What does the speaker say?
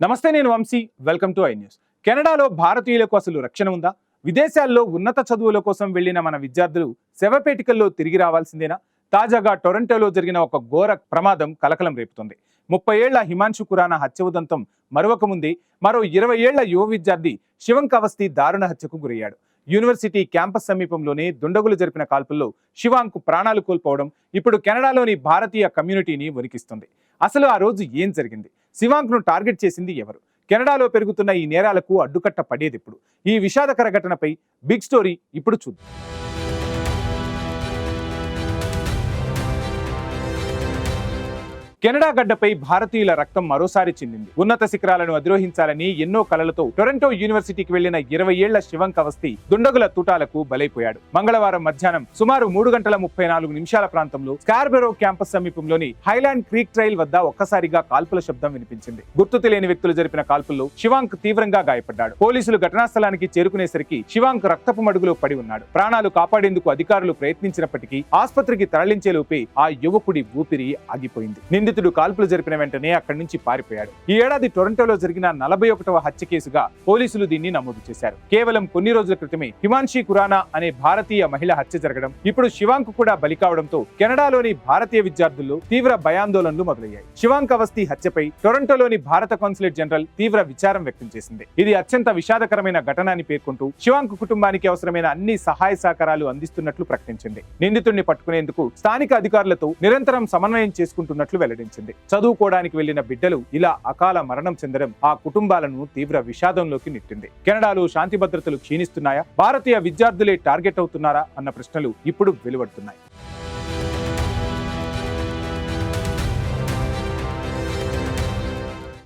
నమస్తే, నేను Vamshi. Welcome to I news. కెనడాలో భారతీయులకు అసలు రక్షణ ఉందా? విదేశాల్లో ఉన్నత చదువుల కోసం వెళ్లిన మన విద్యార్థులు శవపేటికల్లో తిరిగి రావాల్సిందేనా? తాజాగా టొరంటోలో జరిగిన ఒక ఘోర ప్రమాదం కలకలం రేపుతుంది. 30 ఏళ్ల హిమాన్షు ఖురానా హత్య ఉదంతం మరొక ముందే మరో 20 ఏళ్ల యువ విద్యార్థి శివంక్ అవస్థి దారుణ హత్యకు గురయ్యాడు. యూనివర్సిటీ క్యాంపస్ సమీపంలోనే దుండగులు జరిపిన కాల్పుల్లో శివాంక్ ప్రాణాలు కోల్పోవడం ఇప్పుడు కెనడాలోని భారతీయ కమ్యూనిటీని వణికిస్తుంది. అసలు ఆ రోజు ఏం జరిగింది? శివాంక్ ను టార్గెట్ చేసింది ఎవరు? కెనడాలో పెరుగుతున్న ఈ నేరాలకు అడ్డుకట్ట పడేది ఇప్పుడు? ఈ విషాదకర ఘటనపై బిగ్ స్టోరీ ఇప్పుడు చూద్దాం. కెనడా గడ్డపై భారతీయుల రక్తం మరోసారి చిందింది. ఉన్నత శిఖరాలను అధిరోహించాలని ఎన్నో కలలతో టొరంటో యూనివర్సిటీకి వెళ్లిన 20 ఏళ్ల శివంక్ అవస్థి దుండగుల తూటాలకు బలైపోయాడు. మంగళవారం మధ్యాహ్నం సుమారు 3:34 ప్రాంతంలో స్కార్బెరో క్యాంపస్ సమీపంలోని హైలాండ్ క్రీక్ ట్రైల్ వద్ద ఒక్కసారిగా కాల్పుల శబ్దం వినిపించింది. గుర్తు తెలియని వ్యక్తులు జరిపిన కాల్పుల్లో శివాంక్ తీవ్రంగా గాయపడ్డాడు. పోలీసులు ఘటనా స్థలానికి చేరుకునేసరికి శివాంక్ రక్తపు మడుగులో పడి ఉన్నాడు. ప్రాణాలు కాపాడేందుకు అధికారులు ప్రయత్నించినప్పటికీ ఆసుపత్రికి తరలించేలోపే ఆ యువకుడి ఊపిరి ఆగిపోయింది. నిందితుడు కాల్పులు జరిపిన వెంటనే అక్కడి నుంచి పారిపోయాడు. ఈ ఏడాది టొరంటోలో జరిగిన 41వ హత్య కేసుగా పోలీసులు దీన్ని నమోదు చేశారు. కేవలం కొన్ని రోజుల క్రితమే హిమాన్షు ఖురానా అనే భారతీయ మహిళ హత్య జరగడం, ఇప్పుడు శివాంక్ కూడా బలి కావడంతో కెనడాలోని భారతీయ విద్యార్థుల్లో తీవ్ర భయాందోళనలు మొదలయ్యాయి. శివాంక్ అవస్థి హత్యపై టొరంటోలోని భారత కాన్సులేట్ జనరల్ తీవ్ర విచారం వ్యక్తం చేసింది. ఇది అత్యంత విషాదకరమైన ఘటన అని పేర్కొంటూ శివాంక్ కుటుంబానికి అవసరమైన అన్ని సహాయ సహకారాలు అందిస్తున్నట్లు ప్రకటించింది. నిందితుడిని పట్టుకునేందుకు స్థానిక అధికారులతో నిరంతరం సమన్వయం చేసుకుంటున్నట్లు వెల్లడించింది. చదువుకోవడానికి వెళ్లిన బిడ్డలు ఇలా అకాల మరణం చెందడం ఆ కుటుంబాలను తీవ్ర విషాదంలోకి నెట్టింది. కెనడాలో శాంతి భద్రతలు క్షీణిస్తున్నాయా? భారతీయ విద్యార్థులే టార్గెట్ అవుతున్నారా అన్న ప్రశ్నలు ఇప్పుడు వెలువడుతున్నాయి.